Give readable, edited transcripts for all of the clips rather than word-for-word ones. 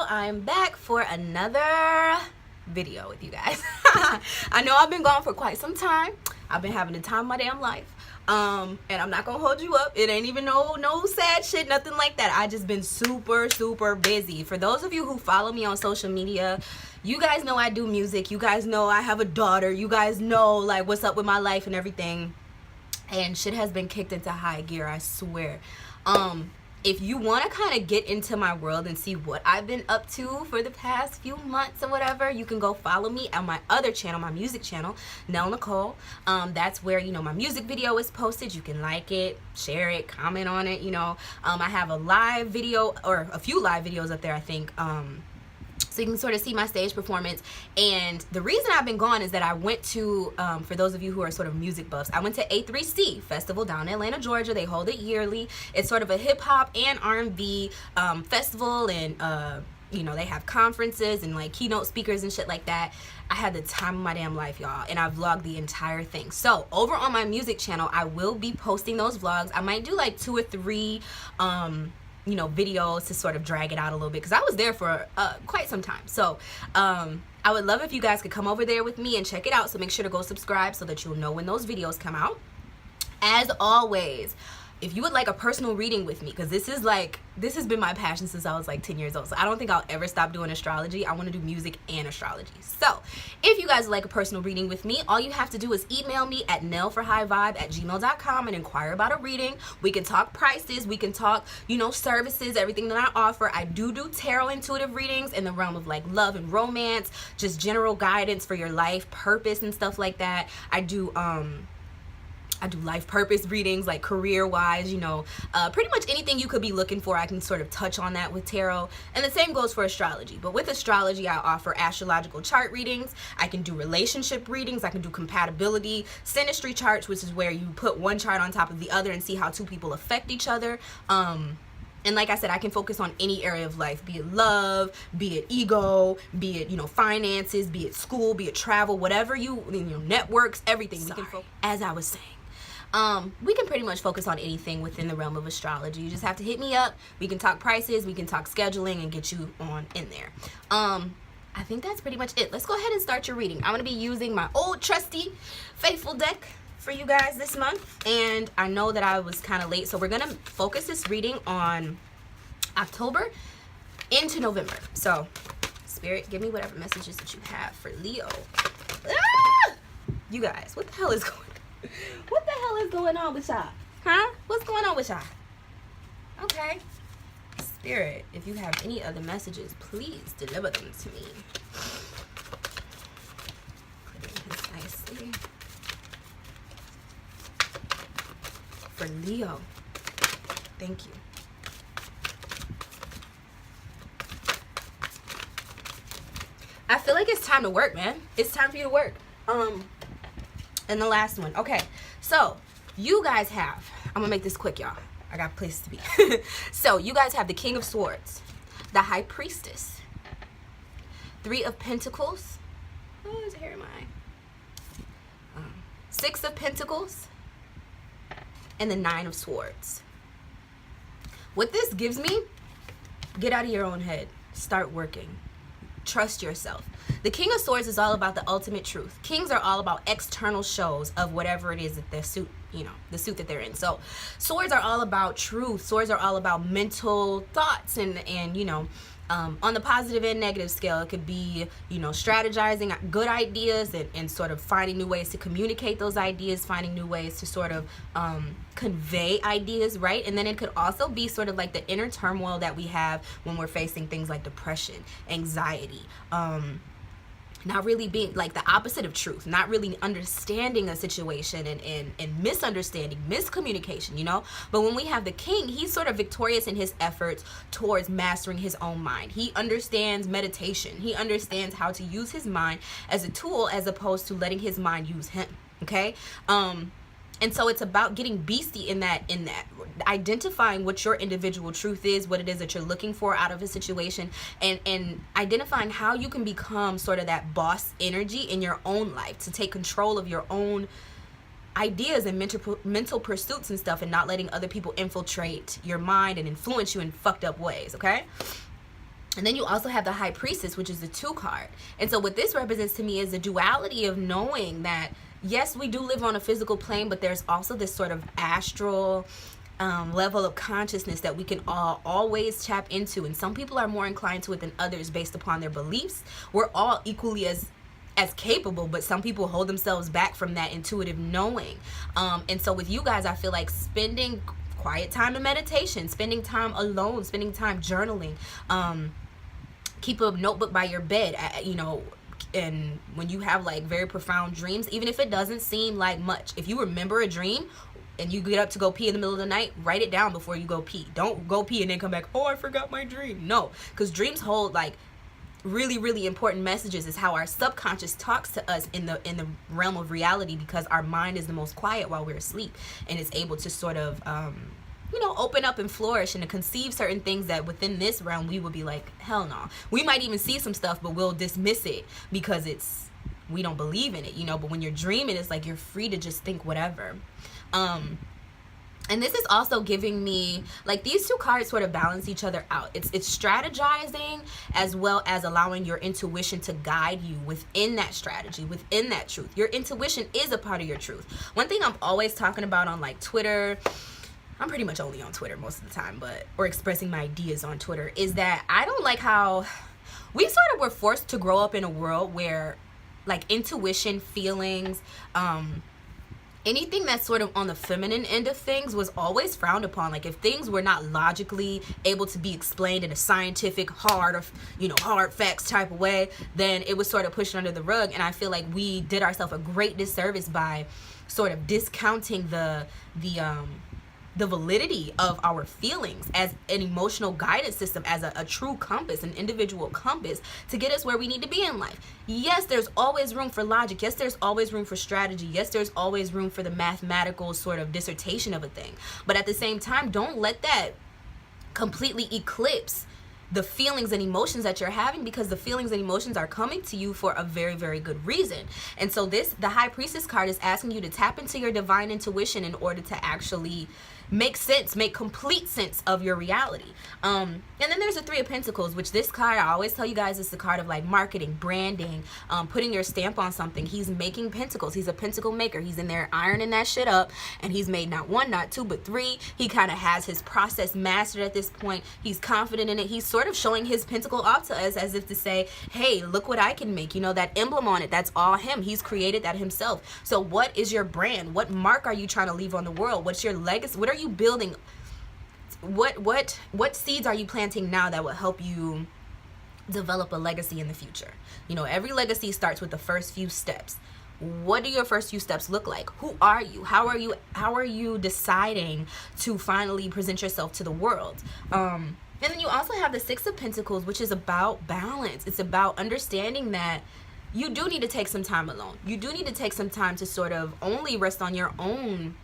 I'm back for another video with you guys. I know I've been gone for quite some time. I've been having the time of my damn life. And I'm not gonna hold you up. It ain't even no sad shit, nothing like that. I just been super busy. For those of you who follow me on social media, you guys know I do music. You guys know I have a daughter. You guys know like what's up with my life and everything. And shit has been kicked into high gear, I swear. If you want to kind of get into my world and see what I've been up to for the past few months or whatever, you can go follow me on my other channel, my music channel, Nell Nicole. That's where, you know, my music video is posted. You can like it, share it, comment on it, you know. I have a live video, or a few live videos up there, I think. So you can sort of see my stage performance. And the reason I've been gone is that I went to, for those of you who are sort of music buffs, I went to A3C Festival down in Atlanta, Georgia. They hold it yearly. It's sort of a hip hop and R&B festival, and you know, they have conferences and like keynote speakers and shit like that. I had the time of my damn life, y'all, and I vlogged the entire thing. So over on my music channel, I will be posting those vlogs. I might do like 2 or 3 you know, videos to sort of drag it out a little bit, because I was there for quite some time. So I would love if you guys could come over there with me and check it out. So make sure to go subscribe so that you'll know when those videos come out. As always, if you would like a personal reading with me, because this has been my passion since I was like 10 years old, so I don't think I'll ever stop doing astrology. I want to do music and astrology. So if you guys would like a personal reading with me, all you have to do is email me at nellforhighvibe@gmail.com and inquire about a reading. We can talk prices, we can talk, you know, services, everything that I offer. I do tarot intuitive readings in the realm of like love and romance, just general guidance for your life purpose and stuff like that. I do life purpose readings, like career-wise, you know, pretty much anything you could be looking for, I can sort of touch on that with tarot. And the same goes for astrology. But with astrology, I offer astrological chart readings. I can do relationship readings. I can do compatibility, synastry charts, which is where you put one chart on top of the other and see how 2 people affect each other. And like I said, I can focus on any area of life, be it love, be it ego, be it, you know, finances, be it school, be it travel, whatever you know, networks, everything. As I was saying. We can pretty much focus on anything within the realm of astrology. You just have to hit me up. We can talk prices, we can talk scheduling, and get you on in there. I think that's pretty much it. Let's go ahead and start your reading. I'm going to be using my old trusty faithful deck for you guys this month. And I know that I was kind of late, so we're going to focus this reading on October into November. So, Spirit, give me whatever messages that you have for Leo. Ah! You guys, what the hell is going on? What the hell is going on with y'all? Huh? What's going on with y'all? Okay. Spirit, if you have any other messages, please deliver them to me. Put in this nicely. For Leo. Thank you. I feel like it's time to work, man. It's time for you to work. And the last one. Okay, so you guys have, I'm gonna make this quick, y'all. I got places to be. So you guys have the King of Swords, the High Priestess, 3 of Pentacles. Oh, there's a hair in my eye. 6 of Pentacles, and the 9 of Swords. What this gives me, get out of your own head. Start working. Trust yourself. The King of Swords is all about the ultimate truth. Kings are all about external shows of whatever it is that their suit, you know, the suit that they're in. So swords are all about truth. Swords are all about mental thoughts and you know, on the positive and negative scale, it could be, you know, strategizing good ideas and sort of finding new ways to communicate those ideas, finding new ways to sort of convey ideas, right? And then it could also be sort of like the inner turmoil that we have when we're facing things like depression, anxiety, not really being like the opposite of truth, not really understanding a situation and misunderstanding, miscommunication, you know. But when we have the King, he's sort of victorious in his efforts towards mastering his own mind. He understands meditation. He understands how to use his mind as a tool as opposed to letting his mind use him. Okay. And so it's about getting beastie in that identifying what your individual truth is, what it is that you're looking for out of a situation, and identifying how you can become sort of that boss energy in your own life to take control of your own ideas and mental pursuits and stuff, and not letting other people infiltrate your mind and influence you in fucked up ways. Okay. And then you also have the High Priestess, which is the 2 card. And so what this represents to me is the duality of knowing that, yes, we do live on a physical plane, but there's also this sort of astral level of consciousness that we can all always tap into. And some people are more inclined to it than others based upon their beliefs. We're all equally as capable, but some people hold themselves back from that intuitive knowing. And so with you guys, I feel like spending quiet time in meditation, spending time alone, spending time journaling, keep a notebook by your bed, you know, and when you have like very profound dreams, even if it doesn't seem like much, if you remember a dream and you get up to go pee in the middle of the night, write it down before you go pee. Don't go pee and then come back, oh, I forgot my dream. No, because dreams hold like really, really important messages. Is how our subconscious talks to us in the realm of reality, because our mind is the most quiet while we're asleep and is able to sort of you know, open up and flourish and to conceive certain things that within this realm we would be like, hell no. We might even see some stuff, but we'll dismiss it because we don't believe in it, you know. But when you're dreaming, it's like you're free to just think whatever. And this is also giving me, like, these 2 cards sort of balance each other out. It's strategizing as well as allowing your intuition to guide you within that strategy, within that truth. Your intuition is a part of your truth. One thing I'm always talking about on like Twitter, I'm pretty much only on Twitter most of the time, or expressing my ideas on Twitter, is that I don't like how we sort of were forced to grow up in a world where like intuition, feelings, anything that's sort of on the feminine end of things was always frowned upon. Like if things were not logically able to be explained in a scientific, hard facts type of way, then it was sort of pushed under the rug. And I feel like we did ourselves a great disservice by sort of discounting the validity of our feelings as an emotional guidance system, as a true compass, an individual compass to get us where we need to be in life. Yes, there's always room for logic. Yes, there's always room for strategy. Yes, there's always room for the mathematical sort of dissertation of a thing. But at the same time, don't let that completely eclipse the feelings and emotions that you're having, because the feelings and emotions are coming to you for a very, very good reason. And so the High Priestess card is asking you to tap into your divine intuition in order to actually make sense, make complete sense of your reality. And then there's the 3 of Pentacles, which this card, I always tell you guys, is the card of like marketing, branding, putting your stamp on something. He's making pentacles. He's a pentacle maker. He's in there ironing that shit up, and he's made not 1, not 2, but 3. He kind of has his process mastered at this point. He's confident in it. He's sort of showing his pentacle off to us as if to say, hey, look what I can make. You know, that emblem on it, that's all him. He's created that himself. So what is your brand? What mark are you trying to leave on the world? What's your legacy? What are you building? What seeds are you planting now that will help you develop a legacy in the future? You know, every legacy starts with the first few steps. What do your first few steps look like? Who are you? How are you deciding to finally present yourself to the world? And then you also have the 6 of Pentacles, which is about balance. It's about understanding that you do need to take some time alone. You do need to take some time to sort of only rest on your own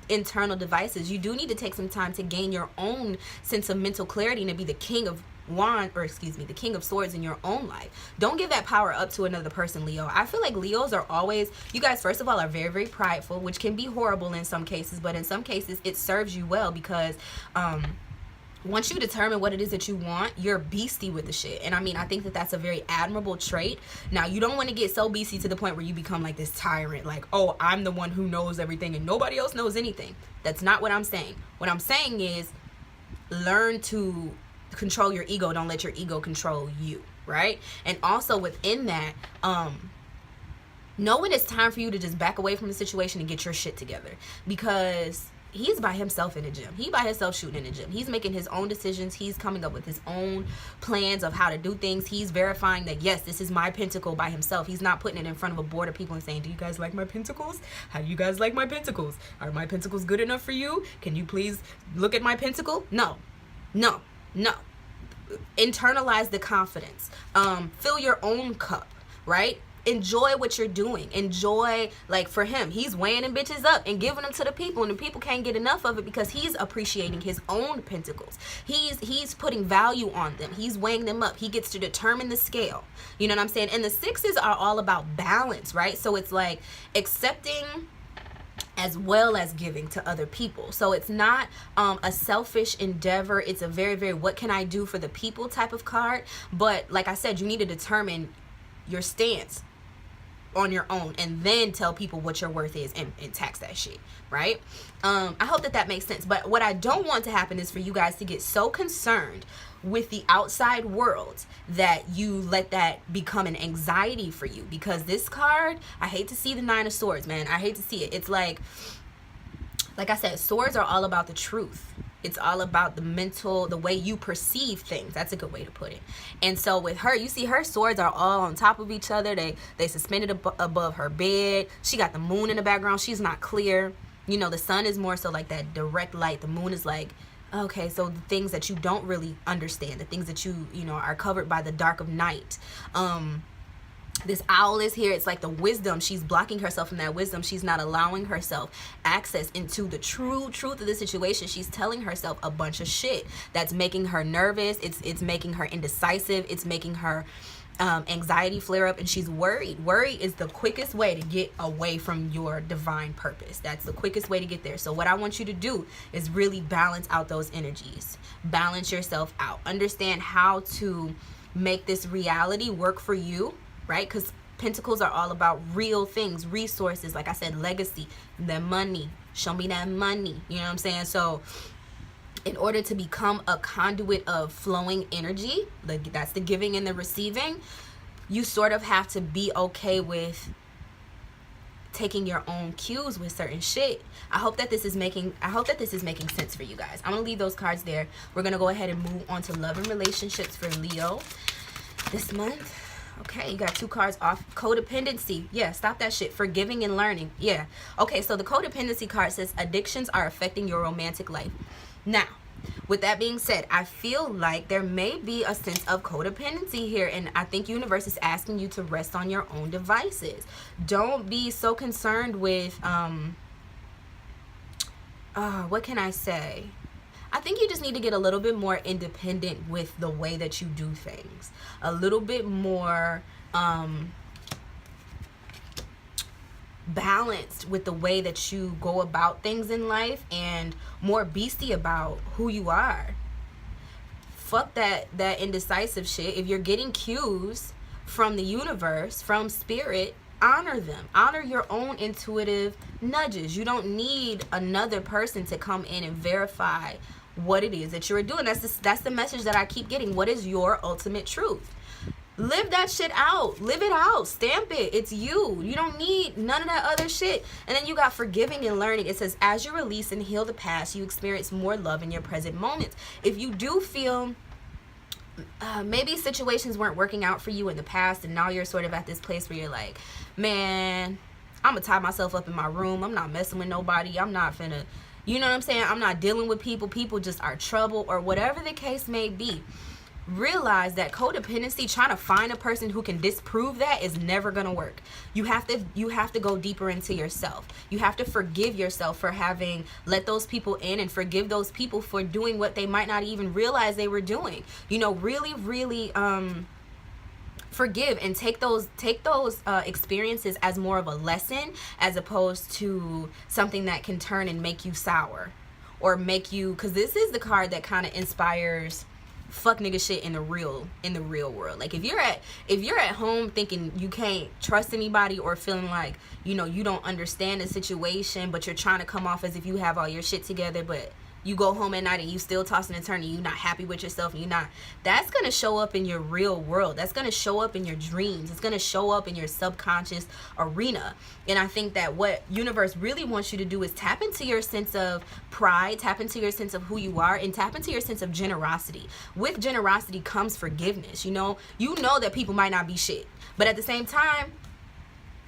internal devices. You do need to take some time to gain your own sense of mental clarity and to be the king of the king of swords in your own life. Don't give that power up to another person, Leo. I feel like Leos are always, you guys, first of all, are very, very prideful, which can be horrible in some cases, but in some cases it serves you well, because once you determine what it is that you want, you're beastie with the shit. And I mean, I think that that's a very admirable trait. Now, you don't want to get so beastie to the point where you become like this tyrant, like, oh, I'm the one who knows everything and nobody else knows anything. That's not what I'm saying. What I'm saying is learn to control your ego. Don't let your ego control you, right? And also within that, know when it's time for you to just back away from the situation and get your shit together, because he's by himself in the gym. He by himself shooting in the gym. He's making his own decisions. He's coming up with his own plans of how to do things. He's verifying that, yes, this is my pentacle by himself. He's not putting it in front of a board of people and saying, do you guys like my pentacles? How do you guys like my pentacles? Are my pentacles good enough for you? Can you please look at my pentacle? No. Internalize the confidence. Fill your own cup, right? Enjoy what you're doing. Enjoy, like for him, he's weighing them bitches up and giving them to the people, and the people can't get enough of it because he's appreciating his own pentacles. He's putting value on them. He's weighing them up. He gets to determine the scale. You know what I'm saying? And the 6s are all about balance, right? So it's like accepting as well as giving to other people. So it's not a selfish endeavor. It's a very, very what can I do for the people type of card. But like I said, you need to determine your stance on your own and then tell people what your worth is and tax that shit, right? I hope that makes sense. But what I don't want to happen is for you guys to get so concerned with the outside world that you let that become an anxiety for you, because this card, I hate to see the Nine of Swords, man. I hate to see it. It's like I said, swords are all about the truth. It's all about the mental, the way you perceive things. That's a good way to put it. And so with her, you see her swords are all on top of each other. They suspended above her bed. She got the moon in the background. She's not clear. You know, the sun is more so like that direct light. The moon is like, okay, so the things that you don't really understand, the things that you know, are covered by the dark of night. This owl is here. It's like the wisdom. She's blocking herself from that wisdom. She's not allowing herself access into the true truth of the situation. She's telling herself a bunch of shit that's making her nervous. It's making her indecisive. It's making her anxiety flare up, and she's worried. Worry is the quickest way to get away from your divine purpose. That's the quickest way to get there. So what I want you to do is really balance out those energies. Balance yourself out. Understand how to make this reality work for you, right? Because Pentacles are all about real things, resources, like I said, legacy, the money. Show me that money. You know what I'm saying? So in order to become a conduit of flowing energy, like that's the giving and the receiving, you sort of have to be okay with taking your own cues with certain shit. I hope that this is making sense for you guys. I'm gonna leave those cards there. We're gonna go ahead and move on to love and relationships for Leo this month. Okay, you got 2 cards off. Codependency. Yeah, stop that shit. Forgiving and learning. Yeah. Okay, so the codependency card says addictions are affecting your romantic life. Now, with that being said, I feel like there may be a sense of codependency here, and I think universe is asking you to rest on your own devices. Don't be so concerned with what can I say? I think you just need to get a little bit more independent with the way that you do things. A little bit more balanced with the way that you go about things in life, and more beastie about who you are. Fuck that indecisive shit. If you're getting cues from the universe, from spirit, honor them. Honor your own intuitive nudges. You don't need another person to come in and verify what it is that you're doing. That's the message that I keep getting. What is your ultimate truth? Live that shit out. Live it out. Stamp it. It's you. You don't need none of that other shit. And then you got forgiving and learning. It says, as you release and heal the past, you experience more love in your present moments. If you do feel maybe situations weren't working out for you in the past, and now you're sort of at this place where you're like, man, I'm gonna tie myself up in my room. I'm not messing with nobody. I'm not finna, you know what I'm saying? I'm not dealing with people. People just are trouble, or whatever the case may be. Realize that codependency, trying to find a person who can disprove that, is never going to work. You have to go deeper into yourself. You have to forgive yourself for having let those people in, and forgive those people for doing what they might not even realize they were doing. You know, really forgive and take those experiences as more of a lesson, as opposed to something that can turn and make you sour, or make you, because this is the card that kind of inspires fuck nigga shit in the real world. Like if you're at home thinking you can't trust anybody, or feeling like, you know, you don't understand the situation, but you're trying to come off as if you have all your shit together, but you go home at night and you still tossing and turning, you're not happy with yourself, and that's going to show up in your real world. That's going to show up in your dreams. It's going to show up in your subconscious arena. And I think that what universe really wants you to do is tap into your sense of pride, tap into your sense of who you are, and tap into your sense of generosity. With generosity comes forgiveness. You know that people might not be shit, but at the same time,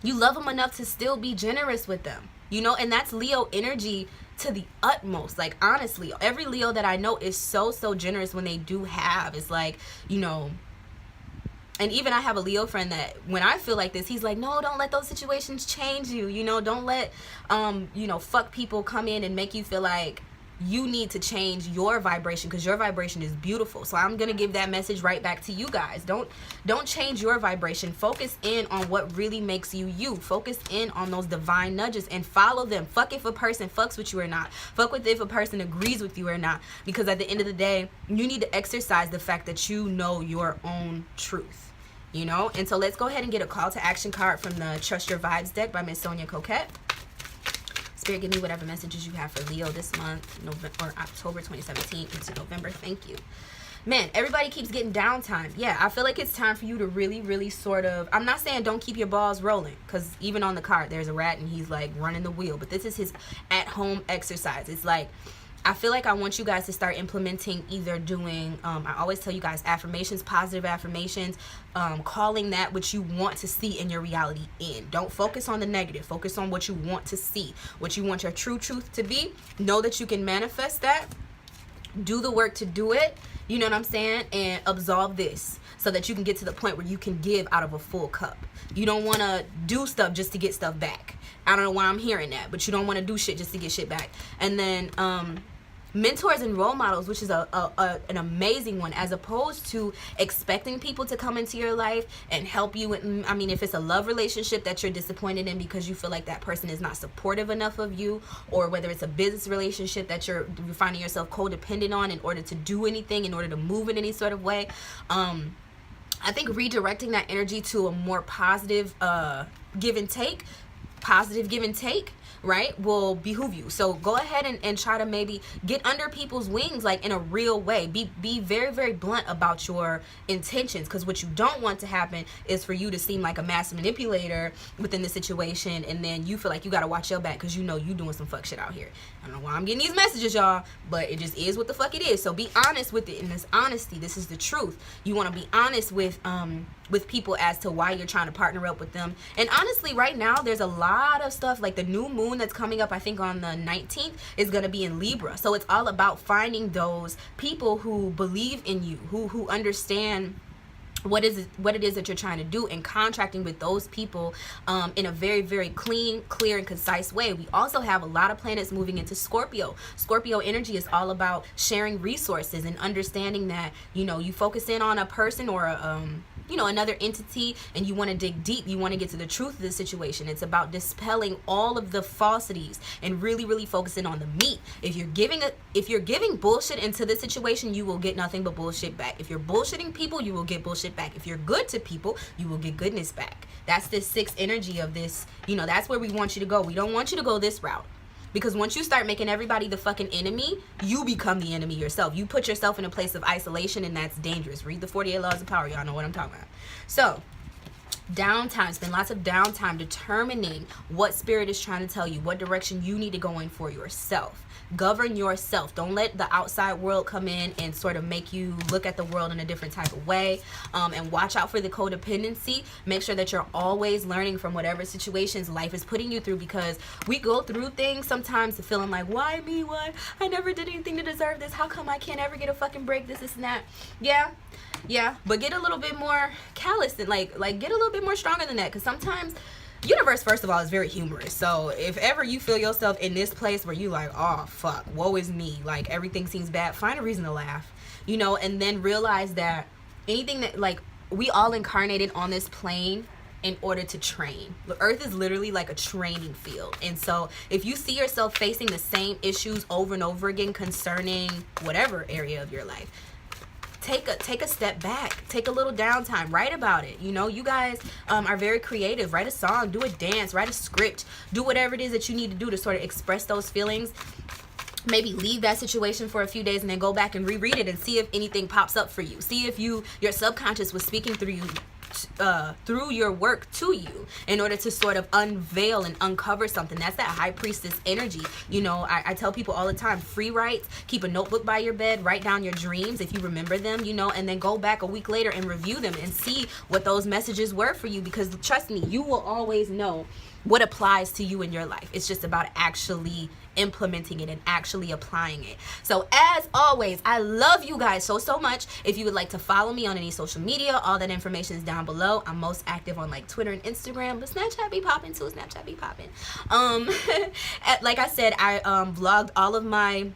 you love them enough to still be generous with them. You know, and that's Leo energy to the utmost. Like, honestly, every Leo that I know is so generous when they do have. It's like, you know, and even I have a Leo friend that when I feel like this, he's like, no, don't let those situations change you. You know, don't let, you know, fuck people come in and make you feel like you need to change your vibration, because your vibration is beautiful. So I'm gonna give that message right back to you guys. Don't change your vibration. Focus in on what really makes you you. Focus in on those divine nudges and follow them. Fuck if a person fucks with you or not. Fuck with if a person agrees with you or not, because at the end of the day, you need to exercise the fact that you know your own truth, you know. And so let's go ahead and get a call to action card from the Trust Your Vibes deck by Miss Sonia Coquette. Spirit, give me whatever messages you have for Leo this month, November or October 2017 into November. Thank you. Man, everybody keeps getting downtime. Yeah, I feel like it's time for you to really, really sort of, I'm not saying don't keep your balls rolling, because even on the card, there's a rat and he's like running the wheel. But this is his at-home exercise. It's like, I feel like I want you guys to start implementing, either doing, I always tell you guys, affirmations, positive affirmations, calling that which you want to see in your reality in. Don't focus on the negative. Focus on what you want to see, what you want your true truth to be. Know that you can manifest that. Do the work to do it. You know what I'm saying? And absolve this so that you can get to the point where you can give out of a full cup. You don't want to do stuff just to get stuff back. I don't know why I'm hearing that, but you don't want to do shit just to get shit back. And then mentors and role models, which is an amazing one, as opposed to expecting people to come into your life and help you with, I mean, if it's a love relationship that you're disappointed in because you feel like that person is not supportive enough of you, or whether it's a business relationship that you're finding yourself codependent on in order to do anything, in order to move in any sort of way, I think redirecting that energy to a more positive give and take, right, will behoove you. So go ahead and try to maybe get under people's wings, like in a real way. Be very, very blunt about your intentions, because what you don't want to happen is for you to seem like a master manipulator within the situation, and then you feel like you got to watch your back because you know you doing some fuck shit out here. I don't know why I'm getting these messages, y'all, but it just is what the fuck it is. So be honest with it. In this honesty, this is the truth. You want to be honest with people as to why you're trying to partner up with them. And honestly, right now there's a lot of stuff, like the new moon that's coming up, I think on the 19th, is going to be in Libra. So it's all about finding those people who believe in you, who understand what it is that you're trying to do, and contracting with those people in a very, very clean, clear, and concise way. We also have a lot of planets moving into Scorpio. Scorpio energy is all about sharing resources and understanding that, you know, you focus in on a person or a you know, another entity, and you want to dig deep. You want to get to the truth of the situation. It's about dispelling all of the falsities and really, really focusing on the meat. If you're giving bullshit into this situation, you will get nothing but bullshit back. If you're bullshitting people, you will get bullshit back. If you're good to people, you will get goodness back. That's the sixth energy of this. You know, that's where we want you to go. We don't want you to go this route. Because once you start making everybody the fucking enemy, you become the enemy yourself. You put yourself in a place of isolation, and that's dangerous. Read the 48 Laws of Power. Y'all know what I'm talking about. So, downtime. Spend lots of downtime determining what spirit is trying to tell you, what direction you need to go in for yourself. Govern yourself. Don't let the outside world come in and sort of make you look at the world in a different type of way. And watch out for the codependency. Make sure that you're always learning from whatever situations life is putting you through, because we go through things sometimes feeling like, why me? Why? I never did anything to deserve this. How come I can't ever get a fucking break? This and that. Yeah. But get a little bit more callous and like get a little bit more stronger than that, because sometimes universe, first of all, is very humorous. So if ever you feel yourself in this place where you like, oh fuck, woe is me, like everything seems bad, find a reason to laugh, you know, and then realize that anything that, like, we all incarnated on this plane in order to train. The earth is literally like a training field. And so if you see yourself facing the same issues over and over again concerning whatever area of your life, take a step back, take a little downtime, write about it. You know, you guys are very creative. Write a song, do a dance, write a script, do whatever it is that you need to do to sort of express those feelings. Maybe leave that situation for a few days and then go back and reread it and see if anything pops up for you. See if your subconscious was speaking through you, through your work to you, in order to sort of unveil and uncover something. That's that high priestess energy. You know, I tell people all the time, free writes, keep a notebook by your bed, write down your dreams if you remember them, you know, and then go back a week later and review them and see what those messages were for you, because trust me, you will always know what applies to you in your life. It's just about actually implementing it and actually applying it. So as always, I love you guys so much. If you would like to follow me on any social media, all that information is down below. I'm most active on like Twitter and Instagram, but Snapchat be popping too. Like I said, I vlogged all of my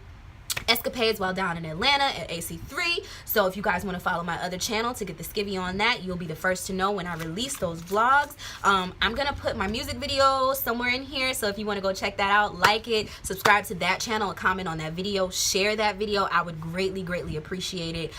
escapades while down in Atlanta at AC3. So if you guys want to follow my other channel to get the skivvy on that, you'll be the first to know when I release those vlogs. I'm gonna put my music video somewhere in here, so if you want to go check that out, like it, subscribe to that channel, and comment on that video, share that video. I would greatly appreciate it.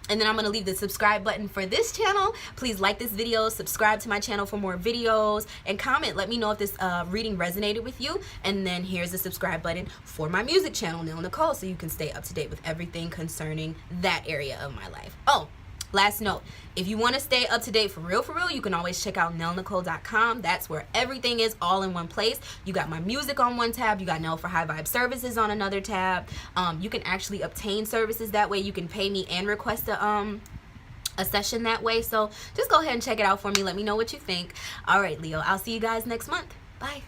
And then I'm going to leave the subscribe button for this channel. Please like this video, subscribe to my channel for more videos, and comment. Let me know if this reading resonated with you. And then here's the subscribe button for my music channel, Nil Nicole, so you can stay up to date with everything concerning that area of my life. Oh, last note, if you want to stay up to date for real, you can always check out nellnicole.com. That's where everything is, all in one place. You got my music on one tab. You got Nell for High Vibe Services on another tab. You can actually obtain services that way. You can pay me and request a session that way. So just go ahead and check it out for me. Let me know what you think. All right, Leo, I'll see you guys next month. Bye.